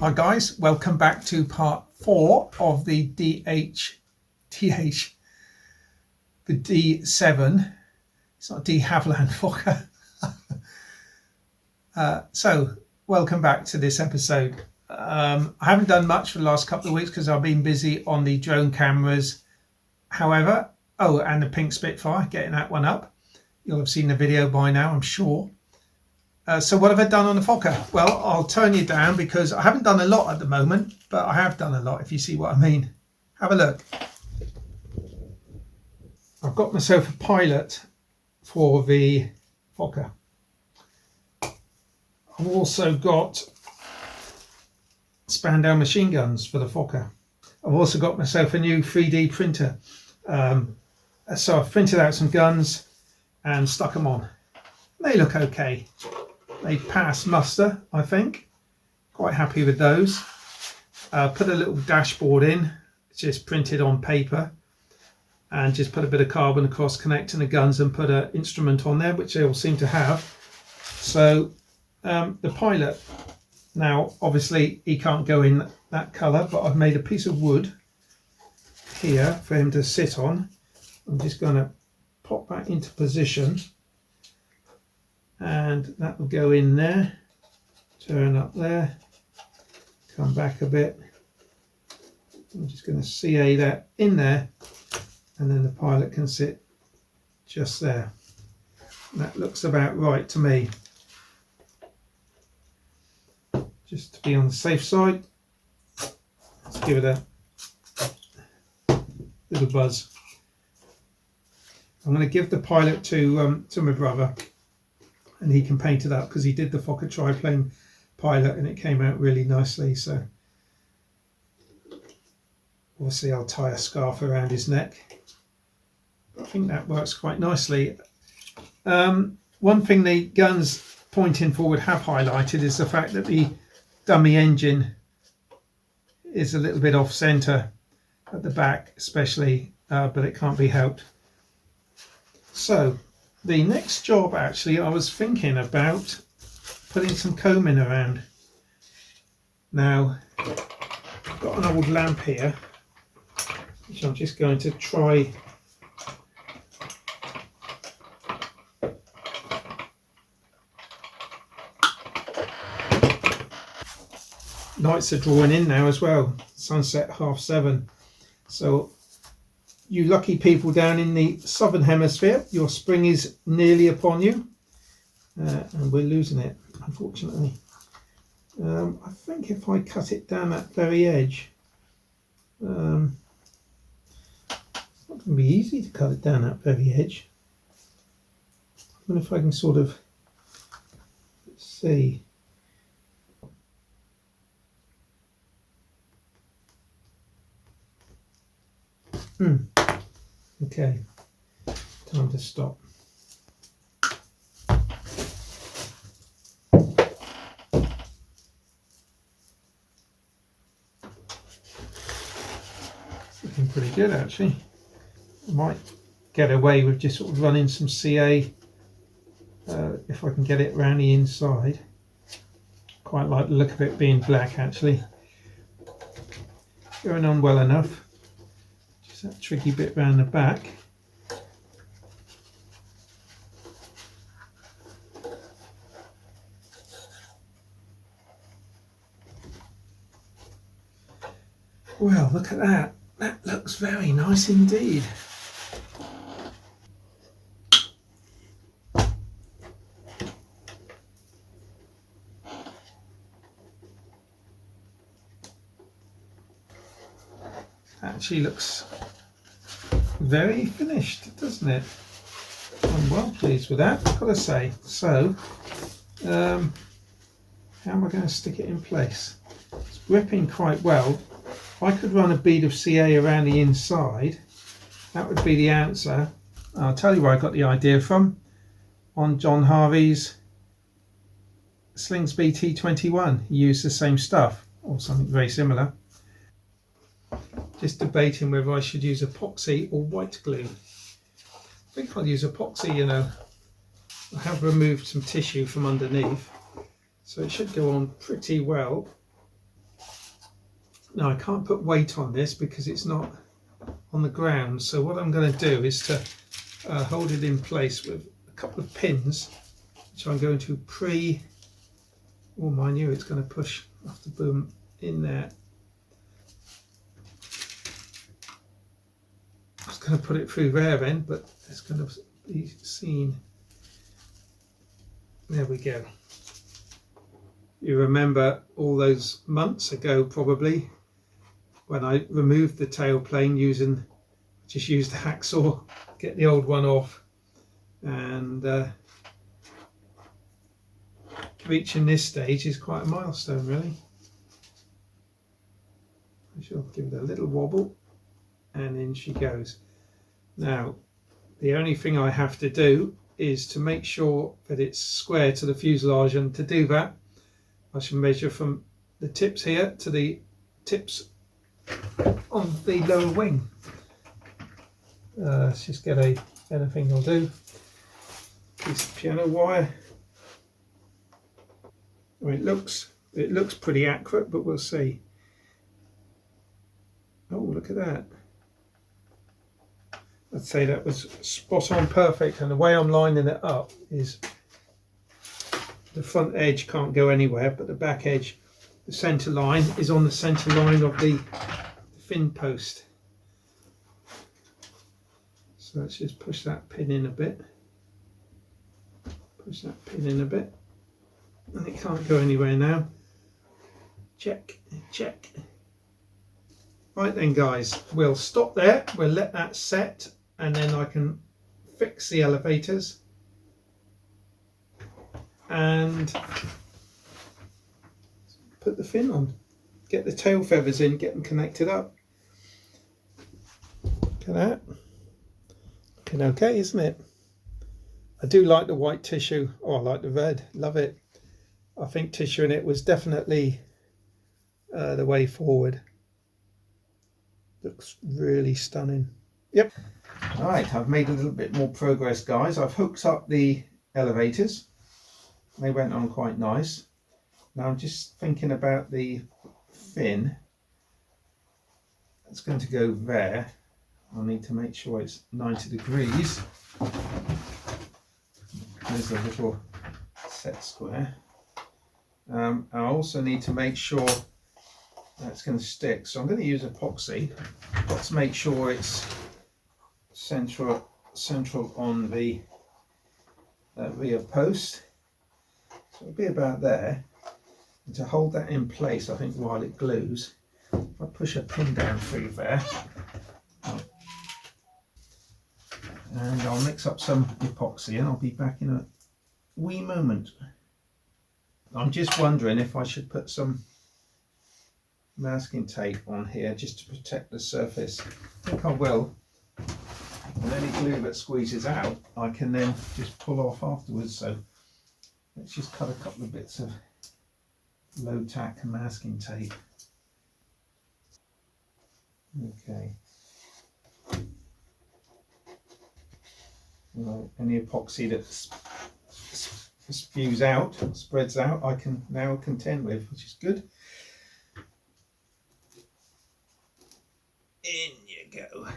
Hi guys, welcome back to part 4 of the the D7. It's not de Havilland Fokker. So welcome back to this episode. I haven't done much for the last couple of weeks because I've been busy on the drone cameras. However, and the pink Spitfire, getting that one up. You'll have seen the video by now, I'm sure. So what have I done on the Fokker? Well, I'll turn you down because I haven't done a lot at the moment, but I have done a lot, if you see what I mean. Have a look. I've got myself a pilot for the Fokker. I've also got Spandau machine guns for the Fokker. I've also got myself a new 3D printer. So I've printed out some guns and stuck them on. They look okay. They pass muster, I think. Quite happy with those. Put a little dashboard in, just printed on paper, and just put a bit of carbon across connecting the guns and put an instrument on there, which they all seem to have. So the pilot, now obviously he can't go in that colour, but I've made a piece of wood here for him to sit on. I'm just going to pop that into position. And that will go in there, turn up there, come back a bit. I'm just going to CA that in there, and then the pilot can sit just there. That looks about right to me. Just to be on the safe side, let's give it a little buzz. I'm going to give the pilot to my brother, and he can paint it up because he did the Fokker triplane pilot and it came out really nicely. So obviously I'll tie a scarf around his neck. I think that works quite nicely. One thing the guns pointing forward have highlighted is the fact that the dummy engine is a little bit off centre at the back especially, but it can't be helped. So the next job, actually, I was thinking about putting some combing around. Now, I've got an old lamp here, which I'm just going to try. Lights are drawing in now as well. Sunset 7:30. So you lucky people down in the southern hemisphere, your spring is nearly upon you, and we're losing it, unfortunately. I think if I cut it down that very edge, it's not going to be easy to cut it down that very edge. I wonder if I can sort of, let's see. Okay, time to stop. Looking pretty good actually. I might get away with just sort of running some CA if I can get it around the inside. Quite like the look of it being black actually. Going on well enough. That tricky bit round the back. Well, look at that. That looks very nice indeed. Actually looks very finished, doesn't it? I'm well pleased with that, I've got to say. So, how am I going to stick it in place? It's gripping quite well. If I could run a bead of CA around the inside, that would be the answer. I'll tell you where I got the idea from. On John Harvey's Slingsby T21, he used the same stuff, or something very similar. Just debating whether I should use epoxy or white glue. I think I'll use epoxy, you know. I have removed some tissue from underneath, so it should go on pretty well. Now I can't put weight on this because it's not on the ground, so what I'm going to do is to hold it in place with a couple of pins, which I'm going to oh, mind you, it's going to push off the boom in there. I was going to put it through there then, but it's going to be seen. There we go. You remember all those months ago probably when I removed the tailplane just used a hacksaw, get the old one off, and reaching this stage is quite a milestone really. I shall give it a little wobble and in she goes. Now the only thing I have to do is to make sure that it's square to the fuselage, and to do that I shall measure from the tips here to the tips on the lower wing. Let's just get a better thing I'll do. Piece of piano wire. I mean, it looks pretty accurate, but we'll see. Oh, look at that. I'd say that was spot on perfect, and the way I'm lining it up is the front edge can't go anywhere, but the back edge, the centre line, is on the centre line of the fin post. So let's just push that pin in a bit. Push that pin in a bit. And it can't go anywhere now. Check, check. Right then guys, we'll stop there. We'll let that set, and then I can fix the elevators and put the fin on, get the tail feathers in, get them connected up. Look at that, looking okay, isn't it? I do like the white tissue. Oh, I like the red, love it. I think tissue in it was definitely the way forward. Looks really stunning. Yep. All right, I've made a little bit more progress guys. I've hooked up the elevators. They went on quite nice. Now I'm just thinking about the fin. It's going to go there. I'll need to make sure it's 90 degrees. There's a little set square. I also need to make sure that's going to stick. So I'm going to use epoxy. Got to make sure it's central on the rear post. So it'll be about there. And to hold that in place, I think while it glues, if I push a pin down through there, and I'll mix up some epoxy and I'll be back in a wee moment. I'm just wondering if I should put some masking tape on here just to protect the surface. I think I will. And any glue that squeezes out, I can then just pull off afterwards. So let's just cut a couple of bits of low tack masking tape. Okay. Right, any epoxy that spews out, spreads out, I can now contend with, which is good. In you go.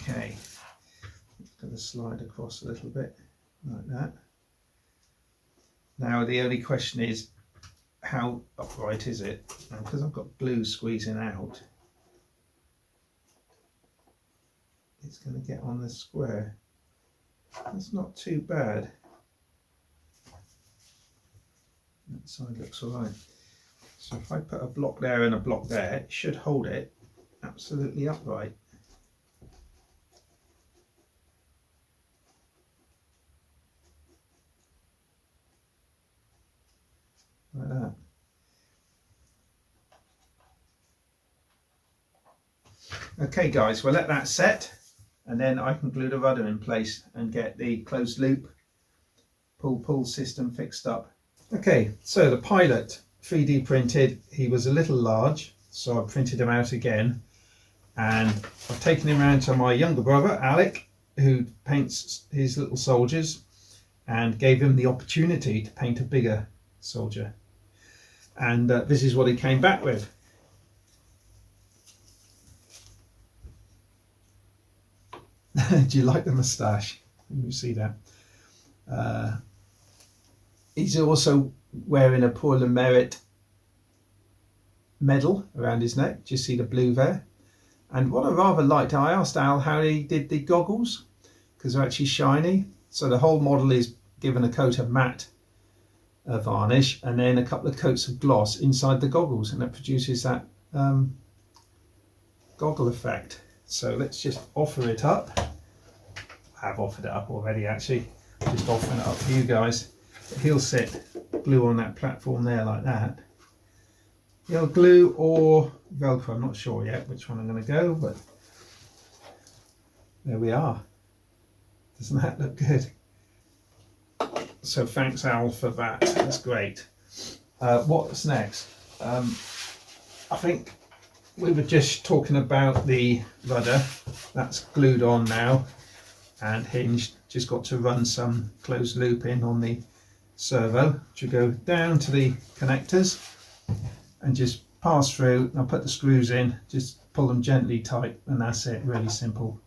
Okay, just going to slide across a little bit like that. Now the only question is, how upright is it? And because I've got glue squeezing out, it's going to get on the square. That's not too bad. That side looks alright. So if I put a block there and a block there, it should hold it absolutely upright. Like that. Okay guys, we'll let that set, and then I can glue the rudder in place and get the closed loop pull system fixed up. Okay, so the pilot 3D printed, he was a little large, so I printed him out again, and I've taken him around to my younger brother Alec, who paints his little soldiers, and gave him the opportunity to paint a bigger soldier, and this is what he came back with. Do you like the moustache? You see that? He's also wearing a Pour le Merit medal around his neck. Do you see the blue there? And what I rather liked, I asked Al how he did the goggles, because they're actually shiny. So the whole model is given a coat of matte varnish and then a couple of coats of gloss inside the goggles, and it produces that goggle effect. So let's just offer it up. I have offered it up already actually, just offering it up for you guys. He'll sit glue on that platform there like that. He'll glue or Velcro, I'm not sure yet which one I'm going to go, but there we are. Doesn't that look good? So thanks Al for that, that's great. What's next? I think we were just talking about the rudder. That's glued on now and hinged. Just got to run some closed loop in on the servo, which will go down to the connectors and just pass through. I'll put the screws in, just pull them gently tight, and that's it, really simple.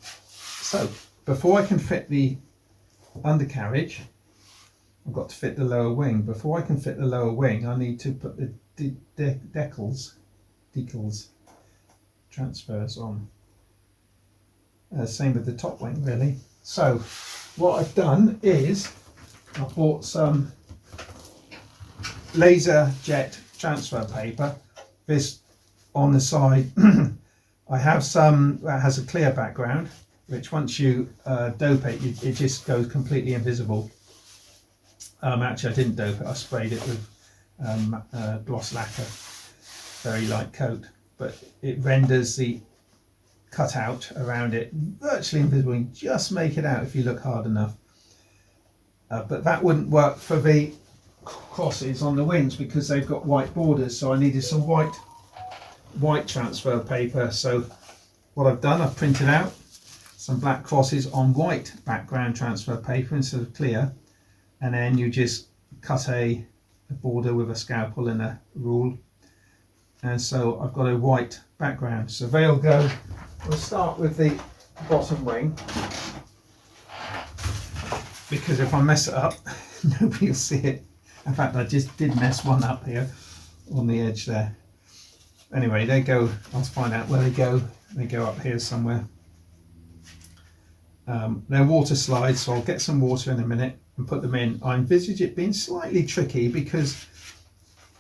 So before I can fit the undercarriage, I've got to fit the lower wing. Before I can fit the lower wing, I need to put the decals transfers on. Same with the top wing really. So what I've done is I bought some laser jet transfer paper. This on the side I have some that has a clear background, which once you dope it, it just goes completely invisible. Actually I didn't dope it, I sprayed it with gloss lacquer, very light coat, but it renders the cutout around it virtually invisible. You just make it out if you look hard enough. But that wouldn't work for the crosses on the wings because they've got white borders, so I needed some white transfer paper. So what I've done, I've printed out some black crosses on white background transfer paper instead of clear, and then you just cut a border with a scalpel and a rule, and so I've got a white background. So they'll go. We'll start with the bottom wing, because if I mess it up nobody will see it. In fact, I just did mess one up here on the edge there. Anyway, they go, I'll find out where they go. They go up here somewhere. They're water slides, so I'll get some water in a minute and put them in. I envisage it being slightly tricky because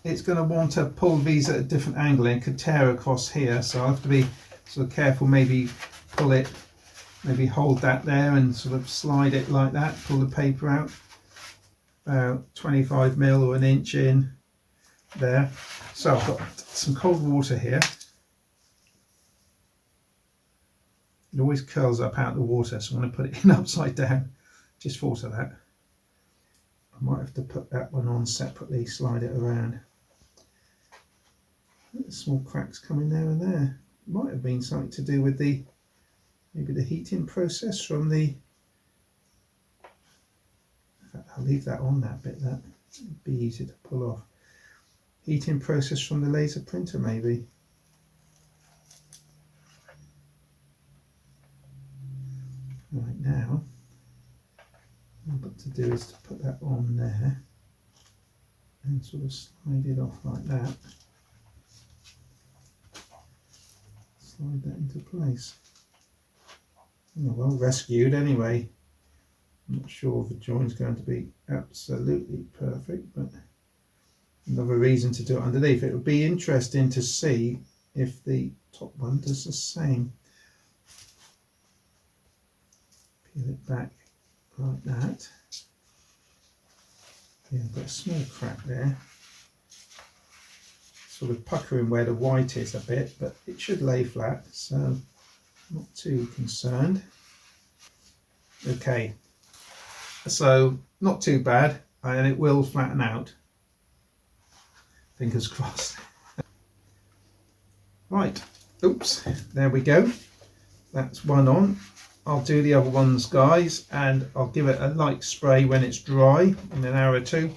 it's going to want to pull these at a different angle and could tear across here, so I have to be sort of careful, maybe pull it, maybe hold that there and sort of slide it like that, pull the paper out about 25 mil or an inch in there. So I've got some cold water here. It always curls up out of the water, so I'm going to put it in upside down. Just thought of that. I might have to put that one on separately, slide it around. Small cracks coming there and there. Might have been something to do with the maybe the heating process from the. I'll leave that on, that bit. That would be easy to pull off. Heating process from the laser printer maybe. Right, now what I've got to do is to put that on there and sort of slide it off like that. Slide that into place. Oh, well rescued anyway. I'm not sure if the joint's going to be absolutely perfect, but another reason to do it underneath. It would be interesting to see if the top one does the same. Peel it back like that. Yeah, I've got a small crack there. Sort of puckering where the white is a bit, but it should lay flat, so not too concerned. Okay, so not too bad, and it will flatten out. Fingers crossed. Right, oops, there we go. That's one on. I'll do the other ones, guys, and I'll give it a light spray when it's dry in an hour or two.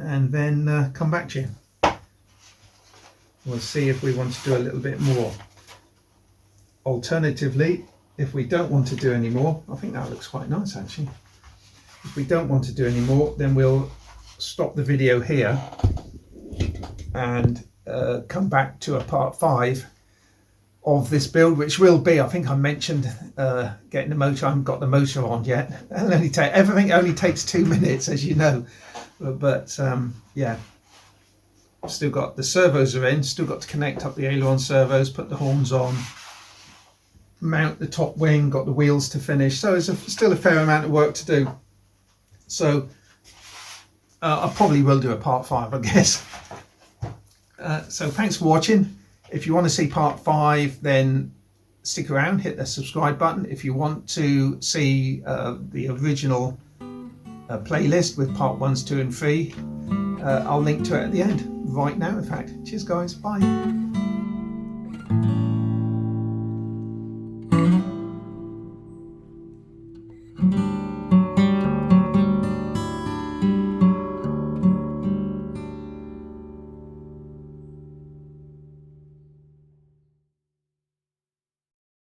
And then come back to you. We'll see if we want to do a little bit more. Alternatively, if we don't want to do any more, I think that looks quite nice actually. If we don't want to do any more, then we'll stop the video here and come back to a part 5 of this build, which will be, I think I mentioned getting the motor. I haven't got the motor on yet. Everything only takes 2 minutes, as you know, but yeah, still got the servos are in, still got to connect up the aileron servos, put the horns on, mount the top wing, got the wheels to finish, so it's still a fair amount of work to do. So I probably will do a part 5, I guess. So thanks for watching. If you want to see part 5, then stick around, hit the subscribe button. If you want to see the original playlist with part 1s, 2 and 3, I'll link to it at the end right now, in fact. Cheers guys, bye.